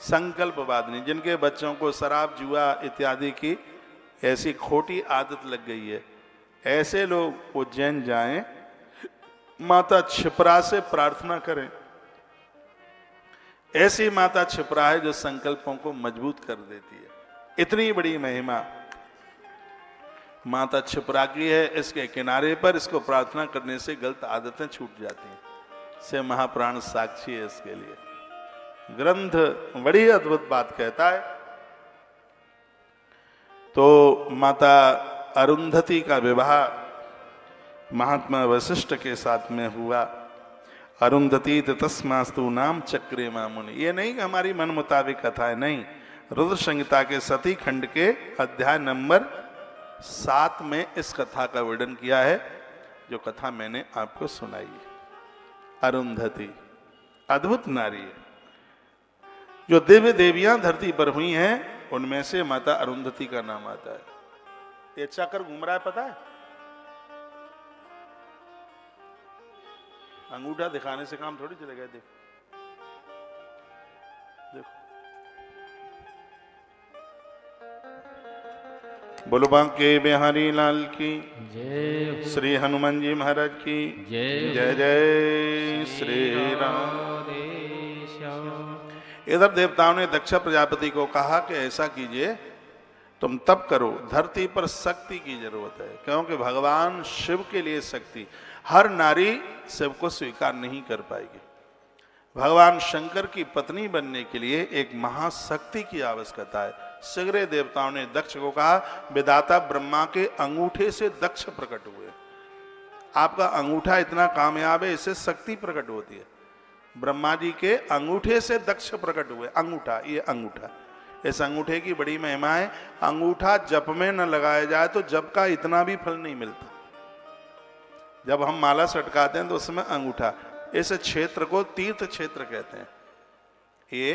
संकल्पवाद नहीं, जिनके बच्चों को शराब जुआ इत्यादि की ऐसी खोटी आदत लग गई है, ऐसे लोग उज्जैन जाएं, माता क्षिप्रा से प्रार्थना करें। ऐसी माता क्षिप्रा है जो संकल्पों को मजबूत कर देती है। इतनी बड़ी महिमा माता क्षिप्रा की है। इसके किनारे पर इसको प्रार्थना करने से गलत आदतें छूट जाती हैं। से महाप्राण साक्षी है इसके लिए। ग्रंथ बड़ी अद्भुत बात कहता है। तो माता अरुंधति का विवाह महात्मा वशिष्ठ के साथ में हुआ। अरुंधति तस्मास्तु नाम चक्रे मामुनि। ये नहीं कि हमारी मन मुताबिक कथा है, नहीं। रुद्र संहिता के सती खंड के अध्याय नंबर 7 में इस कथा का वर्णन किया है, जो कथा मैंने आपको सुनाई। अरुंधति अद्भुत नारी है। जो दिव्य देवियां धरती पर हुई हैं, उनमें से माता अरुंधति का नाम आता है। ये चक्र घूम रहा है, पता है? अंगूठा दिखाने से काम थोड़ी चलेगा। देखो देखो, बोलो बांके बिहारी लाल की जय, श्री हनुमान जी महाराज की जय। जय जय श्री राम। इधर देवताओं ने दक्ष प्रजापति को कहा कि ऐसा कीजिए, तुम तप करो, धरती पर शक्ति की जरूरत है, क्योंकि भगवान शिव के लिए शक्ति, हर नारी शिव को स्वीकार नहीं कर पाएगी। भगवान शंकर की पत्नी बनने के लिए एक महाशक्ति की आवश्यकता है। शीघ्र देवताओं ने दक्ष को कहा, विधाता ब्रह्मा के अंगूठे से दक्ष प्रकट हुए। आपका अंगूठा इतना कामयाब है, इससे शक्ति प्रकट होती है। ब्रह्मा जी के अंगूठे से दक्ष प्रकट हुए। अंगूठा, ये अंगूठा, इस अंगूठे की बड़ी महिमा है। अंगूठा जप में न लगाया जाए तो जप का इतना भी फल नहीं मिलता। जब हम माला सटकाते हैं तो उसमें अंगूठा, इस क्षेत्र को तीर्थ क्षेत्र कहते हैं। ये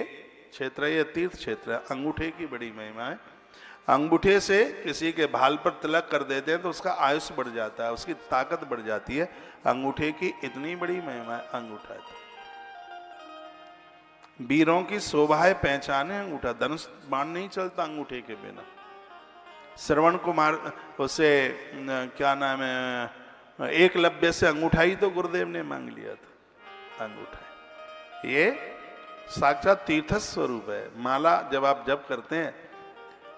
क्षेत्र, ये तीर्थ क्षेत्र है। अंगूठे की बड़ी महिमा है। अंगूठे से किसी के भाल पर तिलक कर देते हैं तो उसका आयुष बढ़ जाता है, उसकी ताकत बढ़ जाती है। अंगूठे की इतनी बड़ी महिमा है। अंगूठा है, वीरों की शोभा है, पहचान है अंगूठा। धनुष बाण नहीं चलता अंगूठे के बिना। श्रवण कुमार, उसे क्या नाम है, एकलव्य से अंगूठा ही तो गुरुदेव ने मांग लिया था। अंगूठा ये साक्षात तीर्थ स्वरूप है। माला जब आप जप करते हैं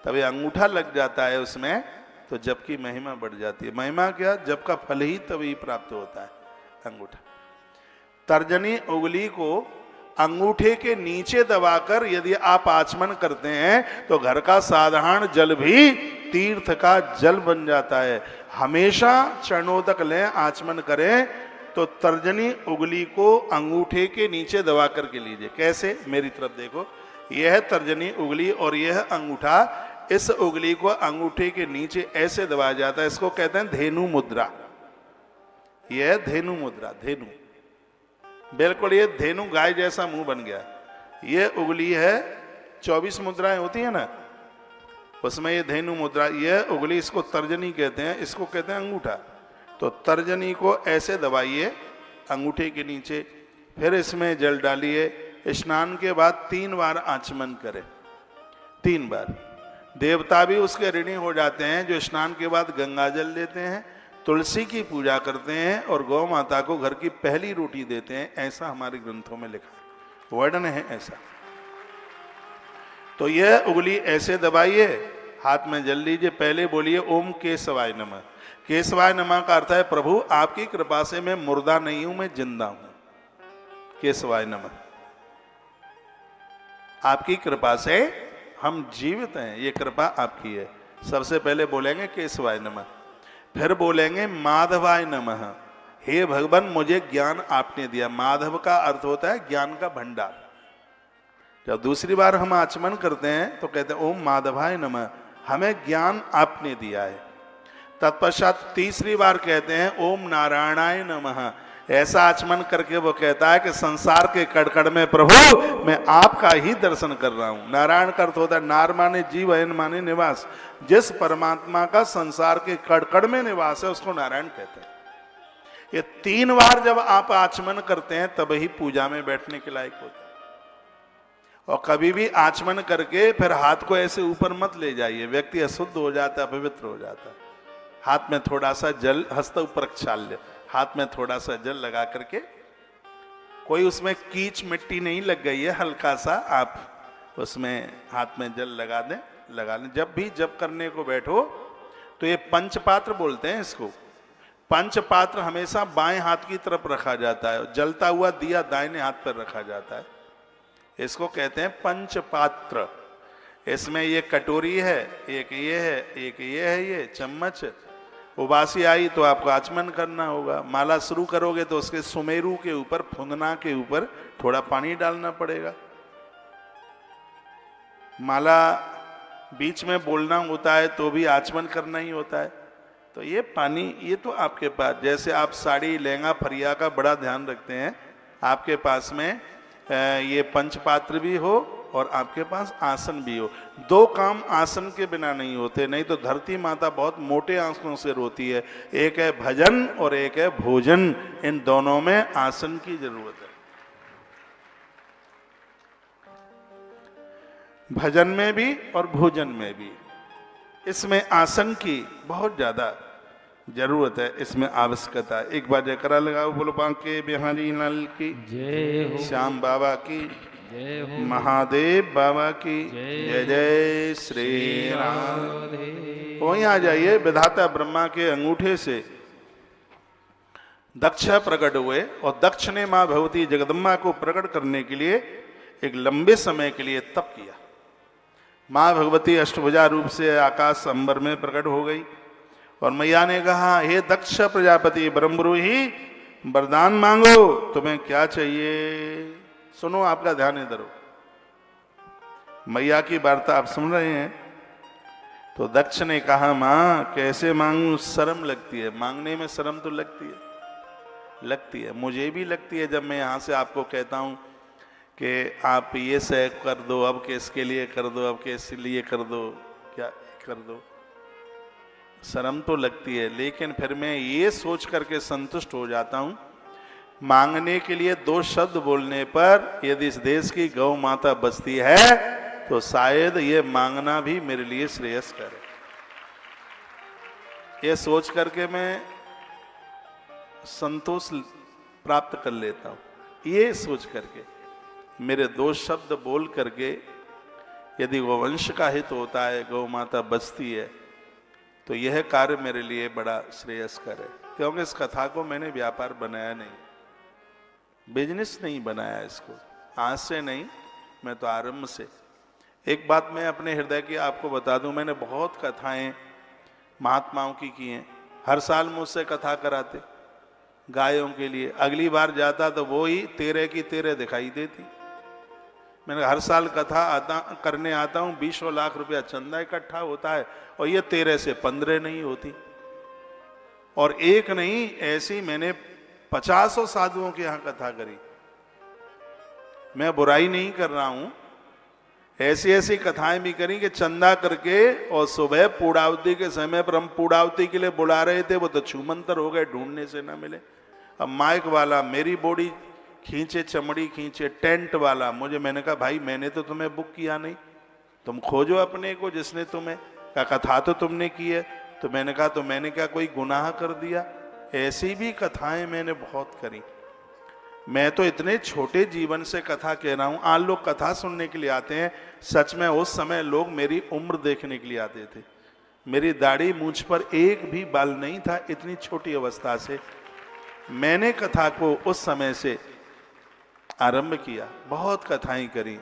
तब ये अंगूठा लग जाता है उसमें, तो जप की महिमा बढ़ जाती है। महिमा क्या, जप का फल ही तभी प्राप्त होता है। अंगूठा, तर्जनी उंगली को अंगूठे के नीचे दबाकर यदि आप आचमन करते हैं तो घर का साधारण जल भी तीर्थ का जल बन जाता है। हमेशा चरणोदक लें, आचमन करें तो तर्जनी उंगली को अंगूठे के नीचे दबा करके लीजिए। कैसे, मेरी तरफ देखो, यह है तर्जनी उंगली और यह है अंगूठा। इस उंगली को अंगूठे के नीचे ऐसे दबाया जाता है। इसको कहते हैं धेनु मुद्रा। यह है धेनु मुद्रा। धेनु, बिल्कुल ये धेनु गाय जैसा मुंह बन गया। ये उंगली है, 24 मुद्राएं होती है ना, उसमें ये धेनु मुद्रा। यह उंगली, इसको तर्जनी कहते हैं, इसको कहते हैं अंगूठा। तो तर्जनी को ऐसे दबाइए अंगूठे के नीचे, फिर इसमें जल डालिए। स्नान के बाद 3 बार आचमन करें, 3 बार। देवता भी उसके ऋणी हो जाते हैं जो स्नान के बाद गंगा जल लेते हैं, तुलसी की पूजा करते हैं और गौ माता को घर की पहली रोटी देते हैं। ऐसा हमारे ग्रंथों में लिखा है, वर्णन है ऐसा। तो यह उंगली ऐसे दबाइए, हाथ में जल लीजिए। पहले बोलिए ओम केशवाय नमः। केशवाय नमः का अर्थ है प्रभु आपकी कृपा से मैं मुर्दा नहीं हूं, मैं जिंदा हूं। केशवाय नमः, आपकी कृपा से हम जीवित हैं, ये कृपा आपकी है। सबसे पहले बोलेंगे केशवाय नमः, फिर बोलेंगे माधवाय नमः। हे भगवान मुझे ज्ञान आपने दिया। माधव का अर्थ होता है ज्ञान का भंडार। जब दूसरी बार हम आचमन करते हैं तो कहते हैं ओम माधवाय नमः, हमें ज्ञान आपने दिया है। तत्पश्चात तीसरी बार कहते हैं ओम नारायणाय नमः। ऐसा आचमन करके वो कहता है कि संसार के कड़कड़ में प्रभु मैं आपका ही दर्शन कर रहा हूं। नारायण का अर्थ होता है नार माने जीव, अयन माने निवास। जिस परमात्मा का संसार के कड़कड़ में निवास है उसको नारायण कहते हैं। ये 3 बार जब आप आचमन करते हैं तब ही पूजा में बैठने के लायक होते हैं। और कभी भी आचमन करके फिर हाथ को ऐसे ऊपर मत ले जाइए, व्यक्ति अशुद्ध हो जाता है, अपवित्र हो जाता है। हाथ में थोड़ा सा जल, हस्त ऊपर प्रक्षाल्य, हाथ में थोड़ा सा जल लगा करके, कोई उसमें कीच मिट्टी नहीं लग गई है, हल्का सा आप उसमें हाथ में जल लगा दें, लगा लें। जब भी जप करने को बैठो तो ये पंचपात्र बोलते हैं इसको। पंचपात्र हमेशा बाएं हाथ की तरफ रखा जाता है, जलता हुआ दिया दाहिने हाथ पर रखा जाता है, इसको कहते हैं पंचपात्र। इसमें ये कटोरी है, एक ये है, एक ये है, ये चम्मच। उबासी आई तो आपको आचमन करना होगा। माला शुरू करोगे तो उसके सुमेरु के ऊपर, फुंदना के ऊपर थोड़ा पानी डालना पड़ेगा। माला बीच में बोलना होता है तो भी आचमन करना ही होता है। तो ये पानी, ये तो आपके पास, जैसे आप साड़ी लहंगा फरिया का बड़ा ध्यान रखते हैं, आपके पास में ये पंचपात्र भी हो और आपके पास आसन भी हो। दो काम आसन के बिना नहीं होते, नहीं तो धरती माता बहुत मोटे आंसुओं से रोती है। एक है भजन और एक है भोजन, इन दोनों में आसन की जरूरत है। भजन में भी और भोजन में भी, इसमें आसन की बहुत ज्यादा जरूरत है, इसमें आवश्यकता है। एक बार जयकारा लगाओ, बोलो बांके बिहारी लाल की जय हो, श्याम बाबा की जय हो, महादेव बाबा की जय जय श्री राम। वहीं आ जाइए, विधाता ब्रह्मा के अंगूठे से दक्ष प्रकट हुए और दक्ष ने मां भगवती जगदम्बा को प्रकट करने के लिए एक लंबे समय के लिए तप किया। मां भगवती अष्टभुजा रूप से आकाश अंबर में प्रकट हो गई और मैया ने कहा, हे दक्ष प्रजापति ब्रह्मरुहि, वरदान मांगो, तुम्हें क्या चाहिए। सुनो, आपका ध्यान इधर हो, मैया की वार्ता आप सुन रहे हैं। तो दक्ष ने कहा, मां कैसे मांगू, शर्म लगती है। मांगने में शर्म तो लगती है, मुझे भी लगती है। जब मैं यहां से आपको कहता हूं कि आप ये से कर दो, अब किसके लिए कर दो, अब किसके लिए कर दो, क्या कर दो, शर्म तो लगती है। लेकिन फिर मैं ये सोच करके संतुष्ट हो जाता हूं, मांगने के लिए दो शब्द बोलने पर यदि इस देश की गौ माता बचती है तो शायद ये मांगना भी मेरे लिए श्रेयस्कर है। ये सोच करके मैं संतोष प्राप्त कर लेता हूं। ये सोच करके मेरे दो शब्द बोल करके यदि गोवंश का हित होता है, गौ माता बचती है, तो यह कार्य मेरे लिए बड़ा श्रेयस्कर है। क्योंकि इस कथा को मैंने व्यापार बनाया नहीं, बिजनेस नहीं बनाया इसको, आज से नहीं, मैं तो आरंभ से। एक बात मैं अपने हृदय की आपको बता दूं, मैंने बहुत कथाएं महात्माओं की हैं। हर साल मुझसे कथा कराते गायों के लिए, अगली बार जाता तो वो ही 13 की 13 दिखाई देती। मैंने हर साल कथा करने आता हूँ, 20 लाख रुपया चंदा इकट्ठा होता है और ये 13 से 15 नहीं होती। और एक नहीं, ऐसी मैंने 50 साधुओं के यहाँ कथा करी। मैं बुराई नहीं कर रहा हूं, ऐसी ऐसी कथाएं भी करी कि चंदा करके और सुबह पूर्णावती के समय पर हम पूर्णावती के लिए बुला रहे थे, वो तो छूमंतर हो गए, ढूंढने से ना मिले। अब माइक वाला मेरी बॉडी खींचे, चमड़ी खींचे, टेंट वाला मुझे, मैंने कहा भाई मैंने तो तुम्हें बुक किया नहीं, तुम खोजो अपने को जिसने तुम्हें कहा, कथा तो तुमने की है। तो मैंने कहा तो मैंने क्या कोई गुनाह कर दिया। ऐसी भी कथाएं मैंने बहुत करी। मैं तो इतने छोटे जीवन से कथा कह रहा हूं, आज लोग कथा सुनने के लिए आते हैं। सच में उस समय लोग मेरी उम्र देखने के लिए आते थे। मेरी दाढ़ी मूंछ पर एक भी बाल नहीं था, इतनी छोटी अवस्था से मैंने कथा को उस समय से आरंभ किया। बहुत कथाएं करी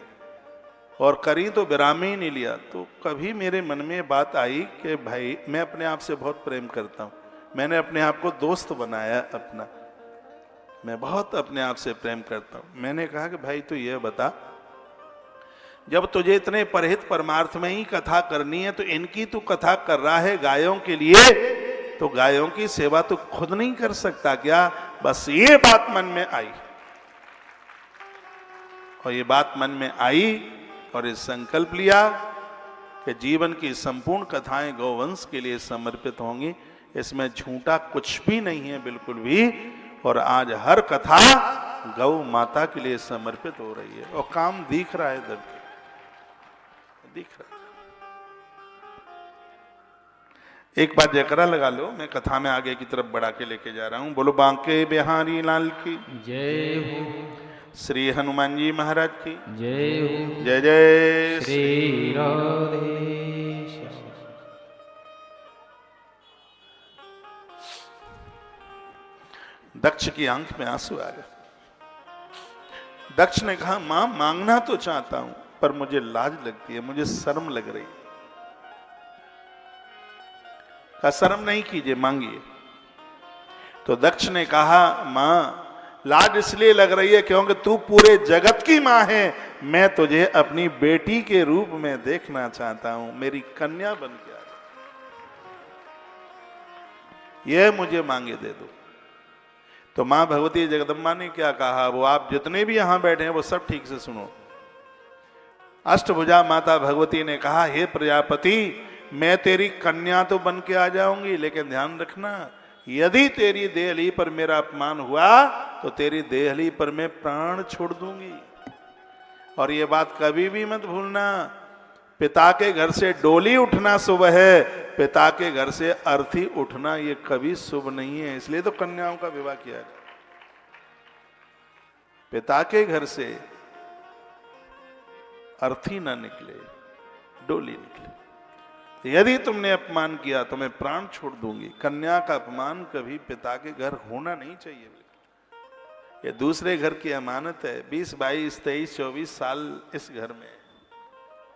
और करी तो विराम ही नहीं लिया। तो कभी मेरे मन में बात आई कि भाई मैं अपने आप से बहुत प्रेम करता हूं, मैंने अपने आप को दोस्त बनाया अपना, मैं बहुत अपने आप से प्रेम करता हूं। मैंने कहा कि भाई तू ये बता, जब तुझे इतने परहित परमार्थ में ही कथा करनी है तो इनकी तू कथा कर रहा है गायों के लिए, तो गायों की सेवा तू खुद नहीं कर सकता क्या? बस ये बात मन में आई और ये बात मन में आई और ये संकल्प लिया कि जीवन की संपूर्ण कथाएं गौवंश के लिए समर्पित होंगी। इसमें झूठा कुछ भी नहीं है, बिल्कुल भी। और आज हर कथा गौ माता के लिए समर्पित हो रही है और काम दिख रहा है इधर। दिख रहा था। एक बार जयकारा लगा लो, मैं कथा में आगे की तरफ बढ़ा के लेके जा रहा हूं। बोलो बांके बिहारी लाल की जय हो, श्री हनुमान जी महाराज की जय हो, जय जय श्री राधे। दक्ष की आंख में आंसू आ गए। दक्ष ने कहा मां मांगना तो चाहता हूं पर मुझे लाज लगती है, मुझे शर्म लग रही है। कहा शर्म नहीं कीजिए, मांगिए। तो दक्ष ने कहा मां लाज इसलिए लग रही है क्योंकि तू पूरे जगत की मां है, मैं तुझे अपनी बेटी के रूप में देखना चाहता हूं, मेरी कन्या बन के आ, यह मुझे मांगे दे दो। तो मां भगवती जगदम्बा ने क्या कहा, वो आप जितने भी यहां बैठे हैं वो सब ठीक से सुनो। अष्टभुजा माता भगवती ने कहा हे प्रजापति, मैं तेरी कन्या तो बन के आ जाऊंगी, लेकिन ध्यान रखना यदि तेरी देहली पर मेरा अपमान हुआ तो तेरी देहली पर मैं प्राण छोड़ दूंगी। और ये बात कभी भी मत भूलना, पिता के घर से डोली उठना शुभ है, पिता के घर से अर्थी उठना ये कभी शुभ नहीं है। इसलिए तो कन्याओं का विवाह किया है। पिता के घर से अर्थी ना निकले, डोली निकले। यदि तुमने अपमान किया तो मैं प्राण छोड़ दूंगी। कन्या का अपमान कभी पिता के घर होना नहीं चाहिए। ये दूसरे घर की अमानत है। 20, 22, 23, 24 साल इस घर में,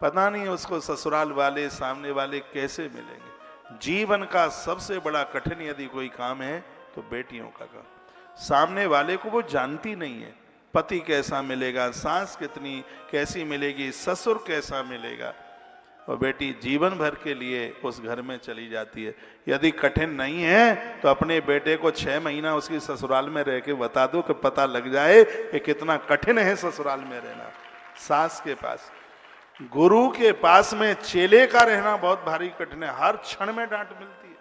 पता नहीं उसको ससुराल वाले सामने वाले कैसे मिलेंगे। जीवन का सबसे बड़ा कठिन यदि कोई काम है तो बेटियों का काम। सामने वाले को वो जानती नहीं है, पति कैसा मिलेगा, सास कितनी कैसी मिलेगी, ससुर कैसा मिलेगा। और बेटी जीवन भर के लिए उस घर में चली जाती है। यदि कठिन नहीं है तो अपने बेटे को 6 महीना उसकी ससुराल में रह के बता दो कि पता लग जाए कि कितना कठिन है ससुराल में रहना। सास के पास, गुरु के पास में चेले का रहना बहुत भारी कठिन है। हर क्षण में डांट मिलती है।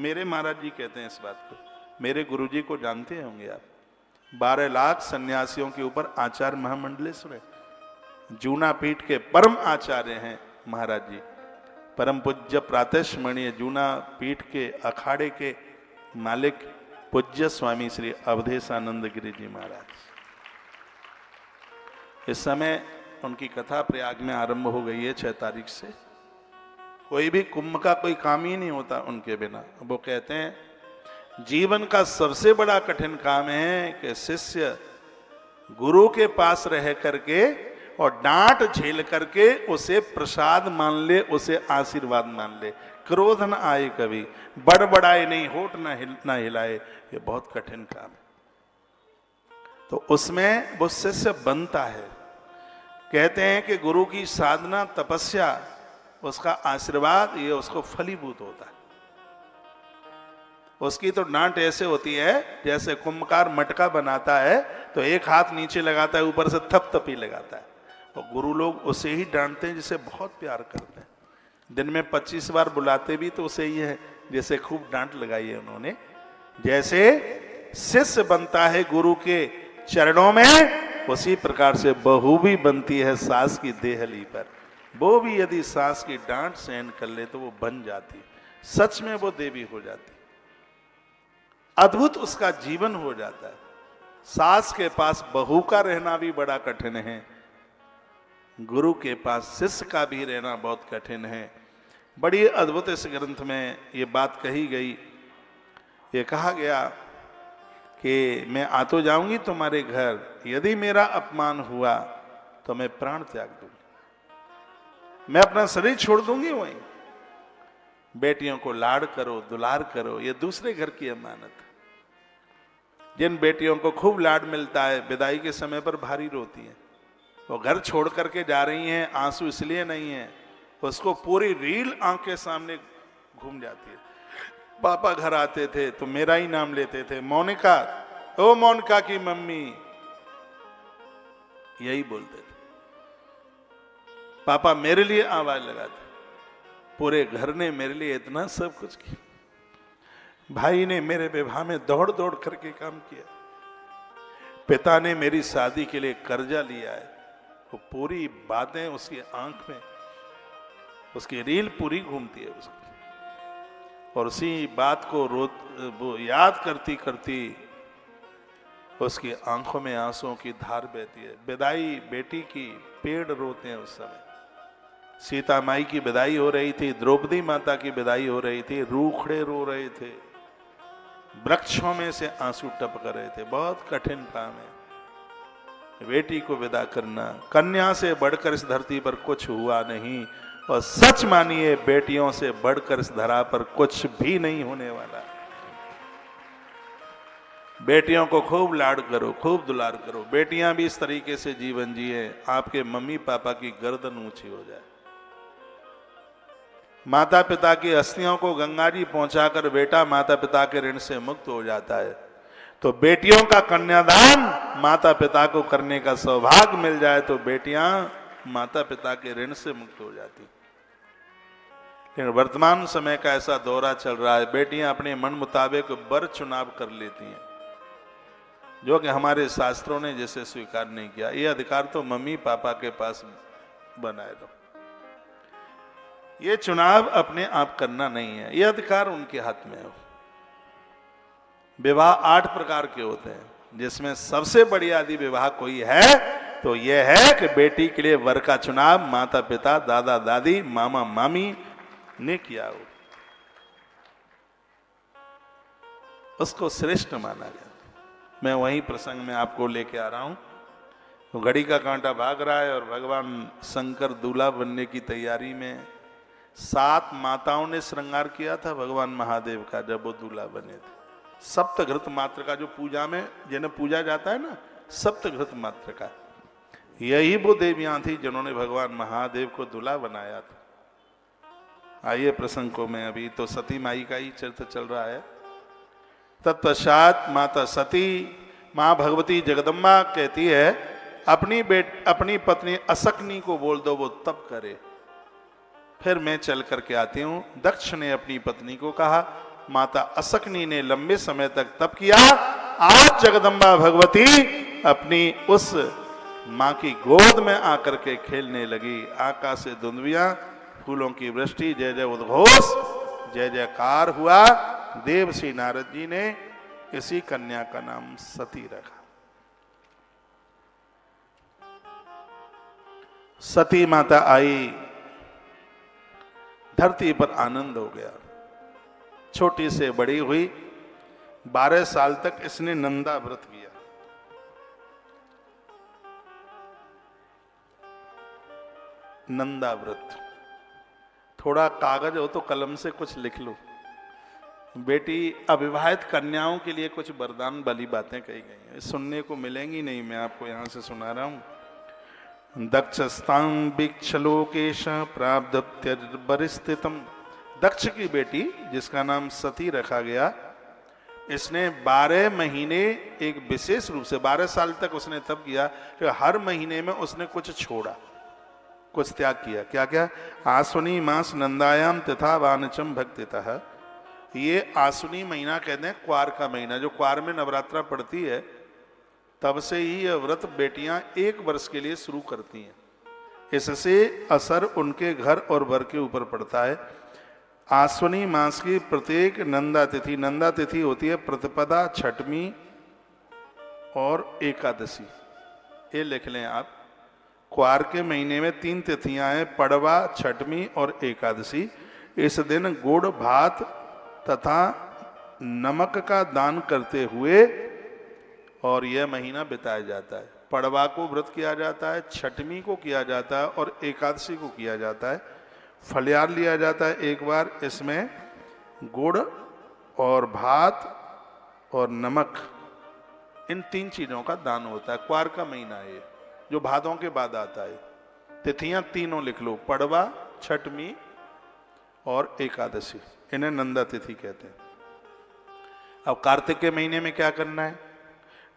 मेरे महाराज जी कहते हैं इस बात को, मेरे गुरुजी को जानते होंगे आप, 12 लाख सन्यासियों के ऊपर आचार्य महामंडलेश्वर है। जूना पीठ के परम आचार्य हैं महाराज जी, परम पूज्य प्रातस्मरणीय जूना पीठ के अखाड़े के मालिक पूज्य स्वामी श्री अवधेशानंद गिरी जी महाराज। इस समय उनकी कथा प्रयाग में आरंभ हो गई है 6 तारीख से। कोई भी कुंभ का कोई काम ही नहीं होता उनके बिना। वो कहते हैं जीवन का सबसे बड़ा कठिन काम है कि शिष्य गुरु के पास रह करके और डांट झेल करके उसे प्रसाद मान ले, उसे आशीर्वाद मान ले। क्रोध न आए कभी, बड़बड़ाए नहीं, होठ न हिलाए। ये बहुत कठिन काम है। तो उसमें वो शिष्य बनता है। कहते हैं कि गुरु की साधना, तपस्या, उसका आशीर्वाद, ये उसको फलीभूत होता है। उसकी तो डांट ऐसे होती है जैसे कुंभकार मटका बनाता है तो एक हाथ नीचे लगाता है, ऊपर से थपथपी लगाता है। और गुरु लोग उसे ही डांटते हैं जिसे बहुत प्यार करते हैं। दिन में 25 बार बुलाते भी तो उसे ही है जैसे खूब डांट लगाई है उन्होंने। जैसे शिष्य बनता है गुरु के चरणों में, उसी प्रकार से बहू भी बनती है सास की देहली पर। वो भी यदि सास की डांट सहन कर ले तो वो बन जाती है, सच में वो देवी हो जाती, अद्भुत उसका जीवन हो जाता है। सास के पास बहू का रहना भी बड़ा कठिन है, गुरु के पास शिष्य का भी रहना बहुत कठिन है। बड़ी अद्भुत इस ग्रंथ में ये बात कही गई। ये कहा गया कि मैं आ तो जाऊंगी तुम्हारे घर, यदि मेरा अपमान हुआ तो मैं प्राण त्याग दूंगी, मैं अपना शरीर छोड़ दूंगी। वहीं बेटियों को लाड़ करो, दुलार करो, ये दूसरे घर की अमानत है। जिन बेटियों को खूब लाड़ मिलता है, विदाई के समय पर भारी रोती हैं। वो घर छोड़ करके जा रही हैं, आंसू इसलिए नहीं है, उसको पूरी रील आंख के सामने घूम जाती है। पापा घर आते थे तो मेरा ही नाम लेते थे, मोनिका, ओ मोनिका की मम्मी, यही बोलते थे। पापा मेरे लिए आवाज लगाते, पूरे घर ने मेरे लिए इतना सब कुछ किया। भाई ने मेरे विवाह में दौड़ दौड़ करके काम किया। पिता ने मेरी शादी के लिए कर्जा लिया है। वो पूरी बातें उसकी आंख में उसकी रील पूरी घूमती है उसकी। और उसी बात को वो याद करती करती उसकी आंखों में आंसुओं की धार बहती है। विदाई बेटी की, पेड़ रोते हैं उस समय। सीता माई की विदाई हो रही थी, द्रौपदी माता की विदाई हो रही थी, रूखड़े रो रहे थे, वृक्षों में से आंसू टपक रहे थे। बहुत कठिन काम है बेटी को विदा करना। कन्या से बढ़कर इस धरती पर कुछ हुआ नहीं, और सच मानिए बेटियों से बढ़कर इस धरा पर कुछ भी नहीं होने वाला। बेटियों को खूब लाड करो, खूब दुलार करो। बेटियां भी इस तरीके से जीवन जिए, आपके मम्मी पापा की गर्दन ऊंची हो जाए। माता पिता की अस्थियों को गंगा जी पहुंचाकर बेटा माता पिता के ऋण से मुक्त हो जाता है। तो बेटियों का कन्यादान माता पिता को करने का सौभाग्य मिल जाए तो बेटियां माता पिता के ऋण से मुक्त हो जाती। लेकिन वर्तमान समय का ऐसा दौरा चल रहा है, बेटियां अपने मन मुताबिक वर चुनाव कर लेती हैं, जो कि हमारे शास्त्रों ने जैसे स्वीकार नहीं किया। ये अधिकार तो मम्मी पापा के पास बनाए रहो। ये चुनाव अपने आप करना नहीं है, ये अधिकार उनके हाथ में है। विवाह 8 प्रकार के होते हैं, जिसमें सबसे बड़ी आदि विवाह कोई है तो यह है कि बेटी के लिए वर का चुनाव माता पिता, दादा दादी, मामा मामी ने किया हो, उसको श्रेष्ठ माना गया। मैं वही प्रसंग में आपको लेके आ रहा हूं। तो घड़ी का कांटा भाग रहा है और भगवान शंकर दूल्हा बनने की तैयारी में 7 माताओं ने श्रृंगार किया था भगवान महादेव का जब वो दूल्हा बने थे। सप्तघृत मात्र का जो पूजा में जिन्हें पूजा जाता है ना, सप्तघृत मात्र का, यही वो देवियां थी जिन्होंने भगवान महादेव को दूल्हा बनाया था। आइए प्रसंग को मैं, अभी तो सती माई का ही चरित्र चल रहा है। तत्पश्चात माता सती, मां भगवती जगदम्बा कहती है अपनी पत्नी असकनी को बोल दो वो तप करे, फिर मैं चल करके आती हूं। दक्ष ने अपनी पत्नी को कहा, माता असकनी ने लंबे समय तक तप किया। आज जगदम्बा भगवती अपनी उस मां की गोद में आकर के खेलने लगी। आकाश से धुंधवियां, फूलों की वृष्टि, जय जय उद्घोष, जय जयकार हुआ। देव श्री नारद जी ने इसी कन्या का नाम सती रखा। सती माता आई, धरती पर आनंद हो गया। छोटी से बड़ी हुई, 12 साल तक इसने नंदा व्रत किया। नंदा व्रत, थोड़ा कागज हो तो कलम से कुछ लिख लो। बेटी अविवाहित कन्याओं के लिए कुछ वरदान वाली बातें कही गई हैं, सुनने को मिलेंगी नहीं, मैं आपको यहां से सुना रहा हूं। दक्षस्तां वीक्षलोकेश प्राब्धत्यजबरिस्थितम्। दक्ष की बेटी जिसका नाम सती रखा गया, इसने 12 महीने एक विशेष रूप से 12 साल तक उसने तप किया कि हर महीने में उसने कुछ छोड़ा, कुछ त्याग किया। क्या क्या? आश्विनी मास नंदायाम तथा वानचम भक्तितः। ये आश्विनी महीना कहते हैं क्वार का महीना, जो क्वार में नवरात्रा पड़ती है, तब से ही यह व्रत बेटियां 1 वर्ष के लिए शुरू करती हैं। इससे असर उनके घर और वर के ऊपर पड़ता है। आश्विनी मास की प्रत्येक नंदा तिथि होती है प्रतिपदा, छठवीं और एकादशी। ये लिख लें आप। क्वार के महीने में 3 तिथियां हैं, पड़वा, छठवीं और एकादशी। इस दिन गुड़, भात तथा नमक का दान करते हुए और यह महीना बिताया जाता है। पड़वा को व्रत किया जाता है, छठवीं को किया जाता है और एकादशी को किया जाता है। फलियार लिया जाता है एक बार, इसमें गुड़ और भात और नमक, इन 3 चीजों का दान होता है। क्वार का महीना है जो भादों के बाद आता है। तिथियां तीनों लिख लो, पड़वा, छठवीं और एकादशी, इन्हें नंदा तिथि कहते हैं। अब कार्तिक के महीने में क्या करना है?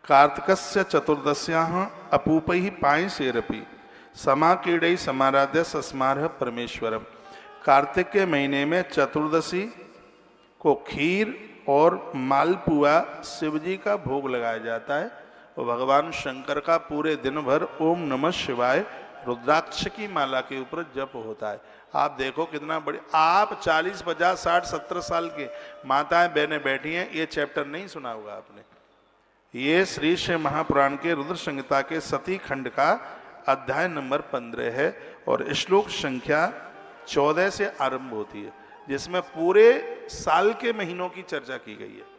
कार्तिकस्य चतुर्दश्याः अपूपैः पायसेरपि समाकीड़ै समाराध्य सस्मारः परमेश्वरम। कार्तिक के महीने में चतुर्दशी को खीर और मालपुआ शिव जी का भोग लगाया जाता है और भगवान शंकर का पूरे दिन भर ओम नमः शिवाय रुद्राक्ष की माला के ऊपर जप होता है। आप देखो कितना बड़ी, आप 40, 50, 60, 70 साल के माताएं बहनें बैठी हैं, ये चैप्टर नहीं सुना होगा आपने। ये श्री शिव महापुराण के रुद्र संहिता के सती खंड का अध्याय नंबर 15 है और श्लोक संख्या 14 से आरंभ होती है, जिसमें पूरे साल के महीनों की चर्चा की गई है।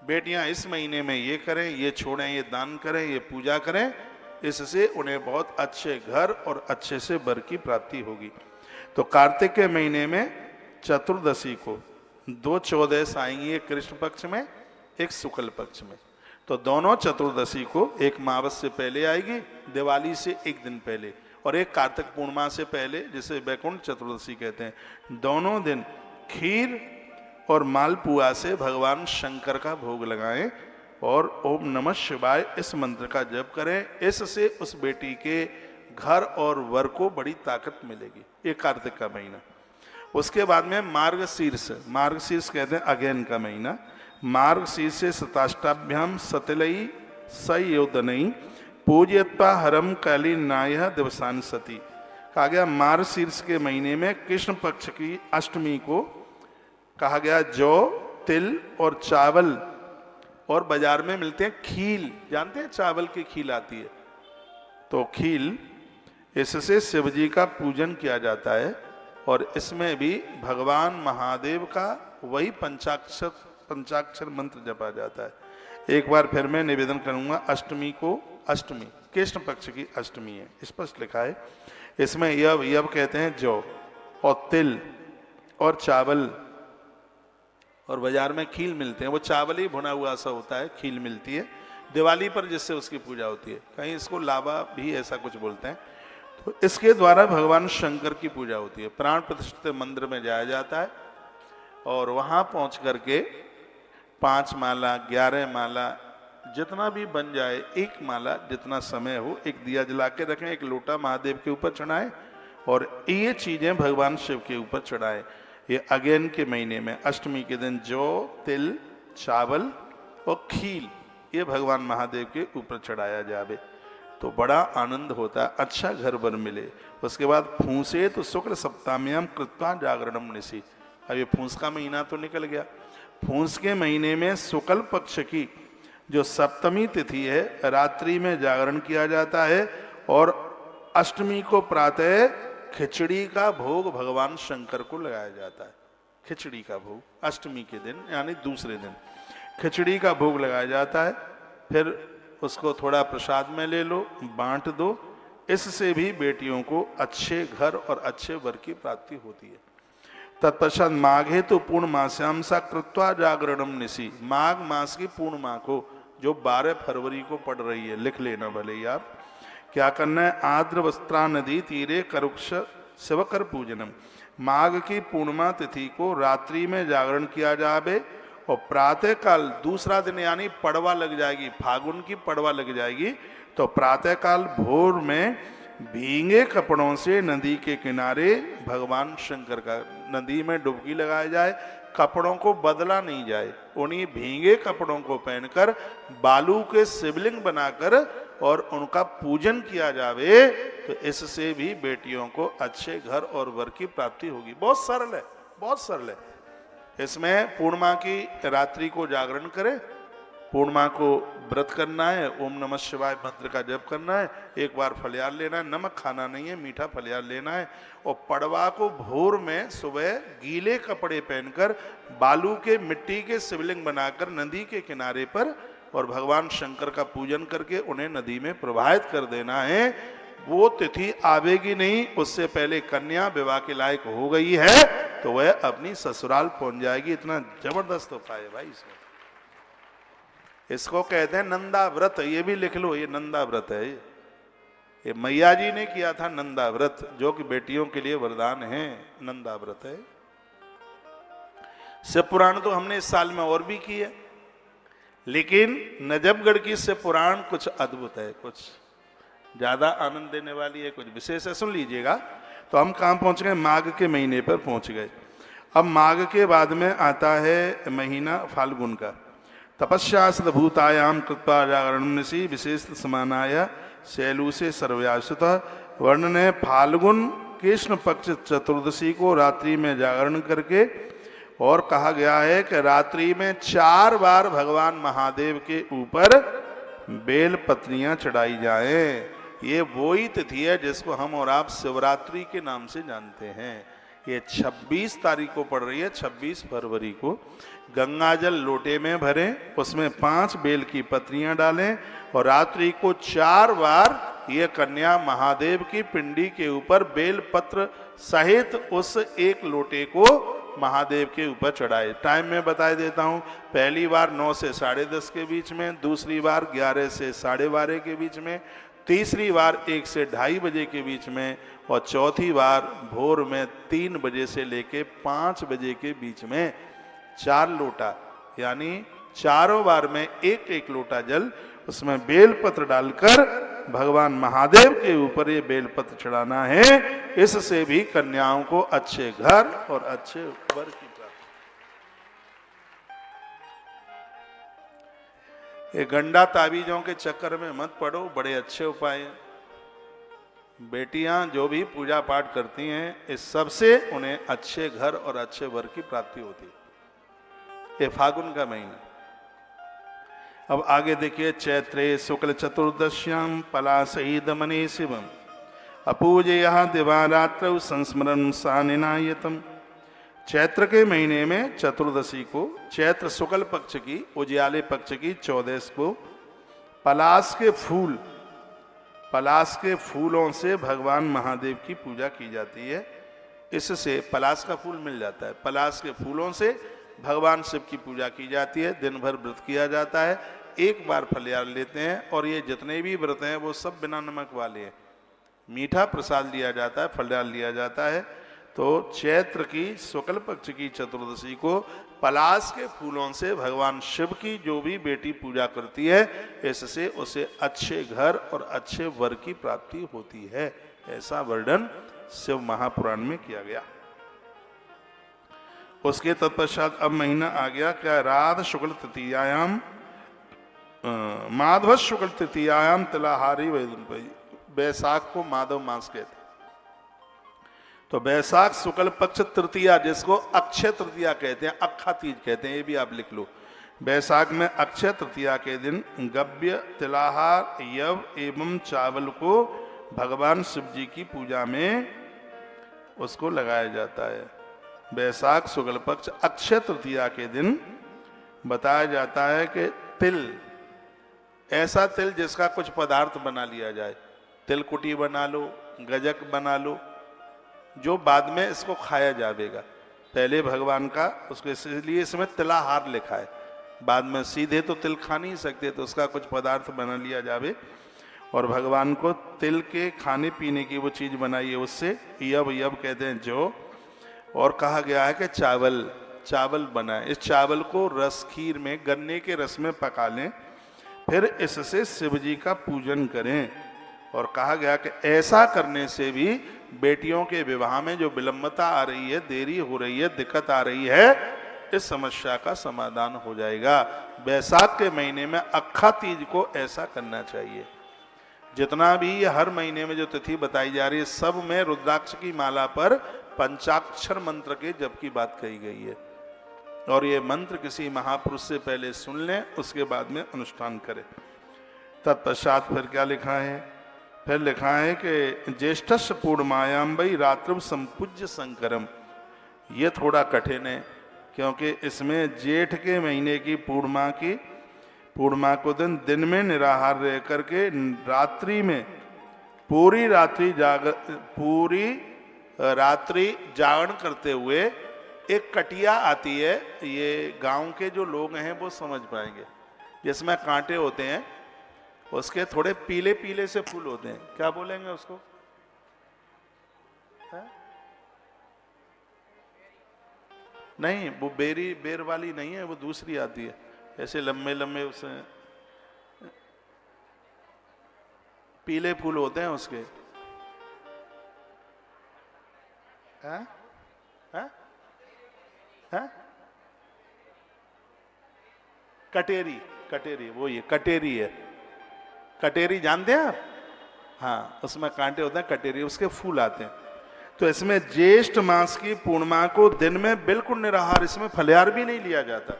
बेटियां इस महीने में ये करें, ये छोड़ें, ये दान करें, ये पूजा करें, इससे उन्हें बहुत अच्छे घर और अच्छे से वर की प्राप्ति होगी। तो कार्तिक के महीने में चतुर्दशी को 2 14 आएंगी, एक कृष्ण पक्ष में, एक शुक्ल पक्ष में। तो दोनों चतुर्दशी को, एक मावस से पहले आएगी, दिवाली से एक दिन पहले, और एक कार्तिक पूर्णिमा से पहले, जिसे वैकुंठ चतुर्दशी कहते हैं। दोनों दिन खीर और मालपुआ से भगवान शंकर का भोग लगाएं और ओम नमः शिवाय इस मंत्र का जप करें। इससे उस बेटी के घर और वर को बड़ी ताकत मिलेगी। ये कार्तिक का महीना। उसके बाद में मार्गशीर्ष, मार्गशीर्ष कहते हैं अगेन का महीना। मार्गशीर्ष से सताष्टाभ्याम सतिलई सयोदनई पूज्यत्वा हरम कैलिनाय दिवसान सती। कहा गया मार्गशीर्ष के महीने में कृष्ण पक्ष की अष्टमी को कहा गया जौ, तिल और चावल, और बाजार में मिलते हैं खील, जानते हैं चावल की खील आती है, तो खील, इससे शिव जी का पूजन किया जाता है। और इसमें भी भगवान महादेव का वही पंचाक्षर मंत्र जपा जाता है। एक बार फिर मैं निवेदन करूंगा, अष्टमी को, अष्टमी कृष्ण पक्ष की अष्टमी है, स्पष्ट लिखा है इसमें। यव कहते हैं जौ और तिल और चावल, और बाजार में खील मिलते हैं। वो चावल ही भुना हुआ सा होता है, खील मिलती है दिवाली पर, जिससे उसकी पूजा होती है। कहीं इसको लावा भी ऐसा कुछ बोलते हैं। तो इसके द्वारा भगवान शंकर की पूजा होती है। प्राण प्रतिष्ठित मंदिर में जाया जाता है और वहां पहुंच करके 5 माला, 11 माला, जितना भी बन जाए, 1 माला जितना समय हो, एक दिया जला के रखें, एक लोटा महादेव के ऊपर चढ़ाएं और ये चीजें भगवान शिव के ऊपर चढ़ाएं। ये अगेन के महीने में अष्टमी के दिन जौ, तिल, चावल और खील, ये भगवान महादेव के ऊपर चढ़ाया जावे तो बड़ा आनंद होता है, अच्छा घर बर मिले। उसके बाद फूसे तो शुक्ल सप्ताम्याम कृत्वा जागरणम निशि। अब ये फूस का महीना तो निकल गया। फूस के महीने में शुक्ल पक्ष की जो सप्तमी तिथि है, रात्रि में जागरण किया जाता है और अष्टमी को प्रातः खिचड़ी का भोग भगवान शंकर को लगाया जाता है। खिचड़ी का भोग अष्टमी के दिन, यानी दूसरे दिन खिचड़ी का भोग लगाया जाता है। फिर उसको थोड़ा प्रसाद में ले लो, बांट दो। इससे भी बेटियों को अच्छे घर और अच्छे वर की प्राप्ति होती है। तत्पश्चात माघे तो पूर्णमास्याम सा कृत्वा जागरणम निशि। माघ मास की पूर्णिमा को, जो 12 फरवरी को पड़ रही है, लिख लेना भले ही आप, क्या करना है, आद्र वस्त्रा नदी तीरे करुक्ष शिवकर पूजनम। माघ की पूर्णिमा तिथि को रात्रि में जागरण किया जावे और प्रातः काल दूसरा दिन, यानी पड़वा लग जाएगी, फागुन की पड़वा लग जाएगी, तो प्रातः काल भोर में भींगे कपड़ों से नदी के किनारे भगवान शंकर का, नदी में डुबकी लगाया जाए, कपड़ों को बदला नहीं जाए, उन्हीं भींगे कपड़ों को पहनकर बालू के शिवलिंग बनाकर और उनका पूजन किया जावे तो इससे भी बेटियों को अच्छे घर और वर की प्राप्ति होगी। बहुत सरल है, बहुत सरल है। इसमें पूर्णिमा की रात्रि को जागरण करें, पूर्णिमा को व्रत करना है, ओम नमः शिवाय मंत्र का जप करना है, एक बार फलियार लेना है, नमक खाना नहीं है, मीठा फलियार लेना है, और पड़वा को भोर में सुबह गीले कपड़े पहनकर बालू के मिट्टी के शिवलिंग बनाकर नदी के किनारे पर और भगवान शंकर का पूजन करके उन्हें नदी में प्रवाहित कर देना है। वो तिथि आवेगी नहीं, उससे पहले कन्या विवाह के लायक हो गई है तो वह अपनी ससुराल पहुंच जाएगी। इतना जबरदस्त उपाय है भाई इसमें। इसको कहते हैं नंदा व्रत, ये भी लिख लो, ये नंदा व्रत है। ये मैया जी ने किया था नंदा व्रत, जो कि बेटियों के लिए वरदान है, नंदा व्रत है। शिव पुराण तो हमने इस साल में और भी की है, लेकिन नजफगढ़ की शिव पुराण कुछ अद्भुत है, कुछ ज्यादा आनंद देने वाली है, कुछ विशेष है। सुन लीजिएगा। तो हम कहाँ पहुंच गए, माघ के महीने पर पहुंच गए। अब माघ के बाद में आता है महीना फाल्गुन का। तपस्या सदभूतायाम कृत्वा जागरणम निशि विशेष समानाय शैलू से सर्वयासुत वर्णन है फाल्गुन कृष्ण पक्ष चतुर्दशी को रात्रि में जागरण करके, और कहा गया है कि रात्रि में 4 बार भगवान महादेव के ऊपर बेल पत्नियां चढ़ाई जाएं। ये वही तिथि है जिसको हम और आप शिवरात्रि के नाम से जानते हैं। ये 26 तारीख को पड़ रही है, 26 फरवरी को। गंगा जल लोटे में भरें, उसमें 5 बेल की पत्नियां डालें और रात्रि को 4 बार ये कन्या महादेव की पिंडी के ऊपर बेल पत्र सहित उस एक लोटे को महादेव के ऊपर चढ़ाए। टाइम में बता देता हूँ। पहली बार 9 से 10:30 के बीच में, दूसरी बार 11 से 12:30 के बीच में, तीसरी बार 1 से 2:30 बजे के बीच में, और चौथी बार भोर में 3 बजे से लेके 5 बजे के बीच में। 4 लोटा, यानी चारों बार में एक एक लोटा जल, उसमें बेलपत्र डालकर भगवान महादेव के ऊपर ये बेलपत्र चढ़ाना है। इससे भी कन्याओं को अच्छे घर और अच्छे वर की प्राप्ति। ये गंडा ताबीजों के चक्कर में मत पड़ो, बड़े अच्छे उपाय हैं। बेटियां जो भी पूजा पाठ करती हैं, इस सबसे उन्हें अच्छे घर और अच्छे वर की प्राप्ति होती है। ये फागुन का महीना। अब आगे देखिए, चैत्रे शुक्ल चतुर्दश्याम पलासईदमने शिवम अपूजया दिवारात्र संस्मरण सानिनायतम। चैत्र के महीने में चतुर्दशी को, चैत्र शुक्ल पक्ष की, उजियाले पक्ष की 14 को पलास के फूलों से भगवान महादेव की पूजा की जाती है। इससे पलास का फूल मिल जाता है। पलास के फूलों से भगवान शिव की पूजा की जाती है। दिन भर व्रत किया जाता है, एक बार फलहार लेते हैं, और ये जितने भी व्रत हैं वो सब बिना नमक वाले हैं। मीठा प्रसाद लिया जाता है, फलहार लिया जाता है। तो चैत्र की शुक्ल पक्ष की चतुर्दशी को पलास के फूलों से भगवान शिव की जो भी बेटी पूजा करती है, इससे उसे अच्छे घर और अच्छे वर की प्राप्ति होती है। ऐसा वर्णन शिव महापुराण में किया गया। उसके तत्पश्चात अब महीना आ गया क्या, राध शुक्ल तृतीयायाम माधव शुक्ल तृतीयायाम तिलाहारी बैसाख को माधव मास कहते। तो बैसाख शुक्ल पक्ष तृतीया, जिसको अक्षय तृतीया कहते हैं, अक्खा तीज कहते हैं, ये भी आप लिख लो। बैसाख में अक्षय तृतीया के दिन गव्य, तिलाहार, यव एवं चावल को भगवान शिव जी की पूजा में उसको लगाया जाता है। बैसाख शुक्ल पक्ष अक्षय तृतीया के दिन बताया जाता है कि तिल, ऐसा तिल जिसका कुछ पदार्थ बना लिया जाए, तिलकुटी बना लो, गजक बना लो, जो बाद में इसको खाया जाएगा। पहले भगवान का उसके, इसलिए इसमें तिलाहार लिखा है। बाद में सीधे तो तिल खा नहीं सकते, तो उसका कुछ पदार्थ बना लिया जावे और भगवान को तिल के खाने पीने की वो चीज बनाई है। उससे यव कहते हैं जो। और कहा गया है कि चावल बनाए। इस चावल को रस खीर में, गन्ने के रस में पका लें, फिर इससे शिव जी का पूजन करें। और कहा गया कि ऐसा करने से भी बेटियों के विवाह में जो विलंबता आ रही है, देरी हो रही है, दिक्कत आ रही है, इस समस्या का समाधान हो जाएगा। बैसाख के महीने में अक्खा तीज को ऐसा करना चाहिए। जितना भी हर महीने में जो तिथि बताई जा रही है, सब में रुद्राक्ष की माला पर पंचाक्षर मंत्र के जप की बात कही गई है। और ये मंत्र किसी महापुरुष से पहले सुन लें, उसके बाद में अनुष्ठान करें। तत्पश्चात फिर क्या लिखा है, फिर लिखा है कि ज्येष्ठस्य पूर्णमायाम वै रात्रौ संपूज्य शंकरम। ये थोड़ा कठिन है, क्योंकि इसमें जेठ के महीने की पूर्णिमा को दिन में निराहार रह करके रात्रि में पूरी रात्रि जागरण करते हुए एक कटिया आती है। ये गांव के जो लोग हैं वो समझ पाएंगे, जिसमें कांटे होते हैं, उसके थोड़े पीले पीले से फूल होते हैं। क्या बोलेंगे उसको? है? नहीं, वो बेर वाली नहीं है, वो दूसरी आती है, ऐसे लंबे लंबे उसे पीले फूल होते हैं उसके। हैं? हैं? हैं? कटेरी, वो ये कटेरी है। कटेरी जानते हैं आप? हाँ, उसमें कांटे होते हैं, कटेरी, उसके फूल आते हैं। तो इसमें ज्येष्ठ मास की पूर्णिमा को दिन में बिल्कुल निराहार, इसमें फलहार भी नहीं लिया जाता,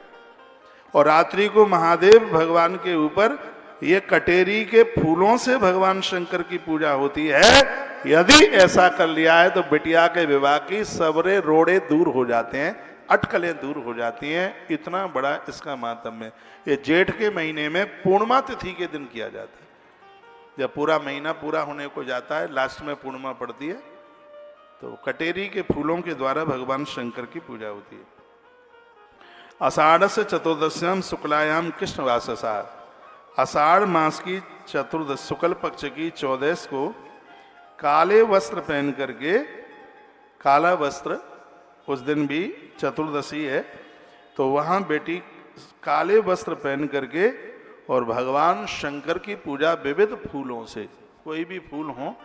और रात्रि को महादेव भगवान के ऊपर ये कटेरी के फूलों से भगवान शंकर की पूजा होती है। यदि ऐसा कर लिया है तो बिटिया के विवाह की सबरे रोड़े दूर हो जाते हैं, अटकलें दूर हो जाती हैं। इतना बड़ा इसका मातम्य है। ये जेठ के महीने में पूर्णिमा तिथि के दिन किया जाता है। जब पूरा महीना पूरा होने को जाता है, लास्ट में पूर्णिमा पड़ती है, तो कटेरी के फूलों के द्वारा भगवान शंकर की पूजा होती है। आषाढ़ से चतुर्दश्याम शुक्लायाम कृष्णवाससा, आषाढ़ मास की चतुर्दश शुक्ल पक्ष की 14 को काले वस्त्र पहन करके, काला वस्त्र, उस दिन भी चतुर्दशी है, तो वहाँ बेटी काले वस्त्र पहन करके और भगवान शंकर की पूजा विविध फूलों से, कोई भी फूल हो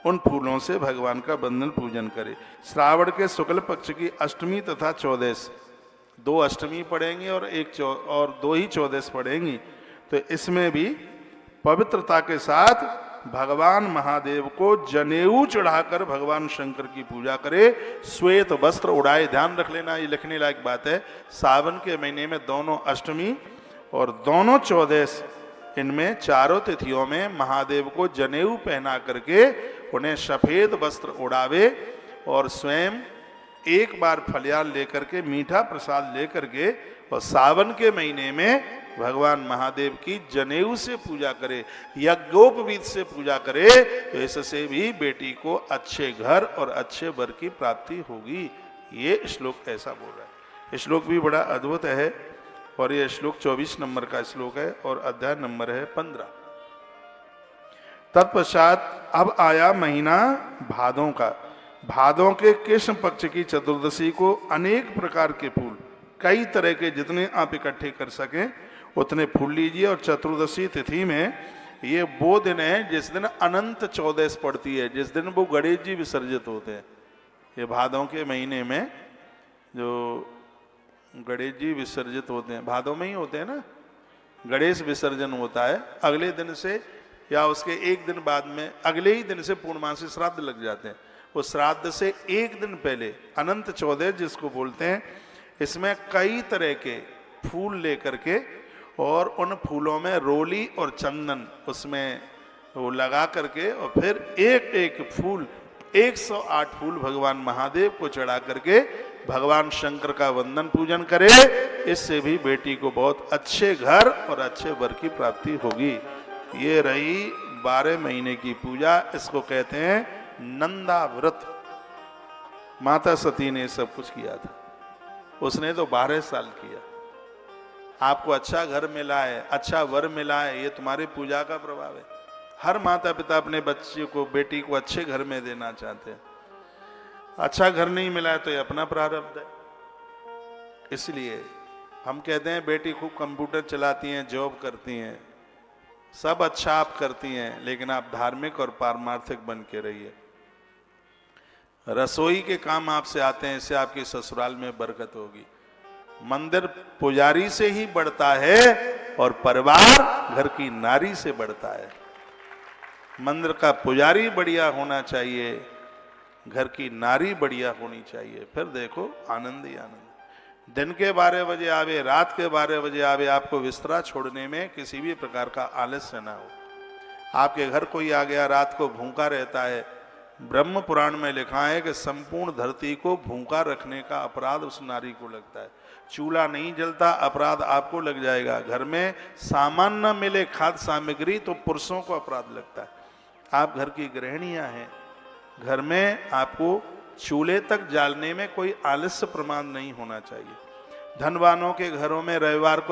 उन फूलों से भगवान का बंधन पूजन करे। श्रावण के शुक्ल पक्ष की अष्टमी तथा 14, 2 अष्टमी पड़ेंगी और 2 ही 14 पड़ेंगी। तो इसमें भी पवित्रता के साथ भगवान महादेव को जनेऊ चढ़ाकर भगवान शंकर की पूजा करे, श्वेत वस्त्र उड़ाए। ध्यान रख लेना, ये लिखने लायक बात है। सावन के महीने में दोनों अष्टमी और दोनों 14, इनमें चारों तिथियों में महादेव को जनेऊ पहना करके उन्हें सफेद वस्त्र उड़ावे और स्वयं एक बार फलियार लेकर के, मीठा प्रसाद लेकर के, और सावन के महीने में भगवान महादेव की जनेऊ से पूजा करे, यज्ञोपवीत से पूजा करे, तो इससे भी बेटी को अच्छे घर और अच्छे वर की प्राप्ति होगी। ये श्लोक ऐसा बोल रहा है। श्लोक भी बड़ा अद्भुत है, और ये श्लोक 24 नंबर का श्लोक है और अध्याय नंबर है 15। तत्पश्चात अब आया महीना भादों का। भादों के कृष्ण पक्ष की चतुर्दशी को अनेक प्रकार के फूल, कई तरह के, जितने आप इकट्ठे कर सकें उतने फूल लीजिए। और चतुर्दशी तिथि में ये वो दिन है जिस दिन अनंत 14 पड़ती है, जिस दिन वो गणेश जी विसर्जित होते हैं। ये भादों के महीने में जो गणेश जी विसर्जित होते हैं, भादों में ही होते हैं ना, गणेश विसर्जन होता है। अगले दिन से या उसके एक दिन बाद में, अगले ही दिन से पूर्णमासी श्राद्ध लग जाते हैं। उस श्राद्ध से एक दिन पहले अनंत 14 जिसको बोलते हैं, इसमें कई तरह के फूल लेकर के और उन फूलों में रोली और चंदन उसमें वो लगा करके, और फिर एक एक फूल, 108 फूल भगवान महादेव को चढ़ा करके भगवान शंकर का वंदन पूजन करे। इससे भी बेटी को बहुत अच्छे घर और अच्छे वर की प्राप्ति होगी। ये रही 12 महीने की पूजा। इसको कहते हैं नंदा व्रत। माता सती ने सब कुछ किया था, उसने तो 12 साल किया। आपको अच्छा घर मिला है, अच्छा वर मिला है, ये तुम्हारी पूजा का प्रभाव है। हर माता पिता अपने बच्चे को, बेटी को अच्छे घर में देना चाहते हैं। अच्छा घर नहीं मिला है तो ये अपना प्रारब्ध है। इसलिए हम कहते हैं बेटी खूब कंप्यूटर चलाती हैं, जॉब करती हैं, सब अच्छा आप करती हैं, लेकिन आप धार्मिक और पारमार्थिक बन के रहिए। रसोई के काम आपसे आते हैं, इससे आपके ससुराल में बरकत होगी। मंदिर पुजारी से ही बढ़ता है और परिवार घर की नारी से बढ़ता है। मंदिर का पुजारी बढ़िया होना चाहिए, घर की नारी बढ़िया होनी चाहिए, फिर देखो आनंद ही आनंद। दिन के 12 बजे आवे, रात के 12 बजे आवे, आपको बिस्तरा छोड़ने में किसी भी प्रकार का आलस्य ना हो। आपके घर कोई आ गया, रात को भूखा रहता है, ब्रह्म पुराण में लिखा है कि संपूर्ण धरती को भूखा रखने का अपराध उस नारी को लगता है। चूल्हा नहीं जलता, अपराध आपको लग जाएगा। घर में सामान न मिले, खाद्य सामग्री, तो पुरुषों को अपराध लगता है। आप घर की गृहिणियां हैं, घर में आपको चूल्हे तक जालने में कोई आलस्य प्रमाण नहीं होना चाहिए। धनवानों के घरों में रविवार को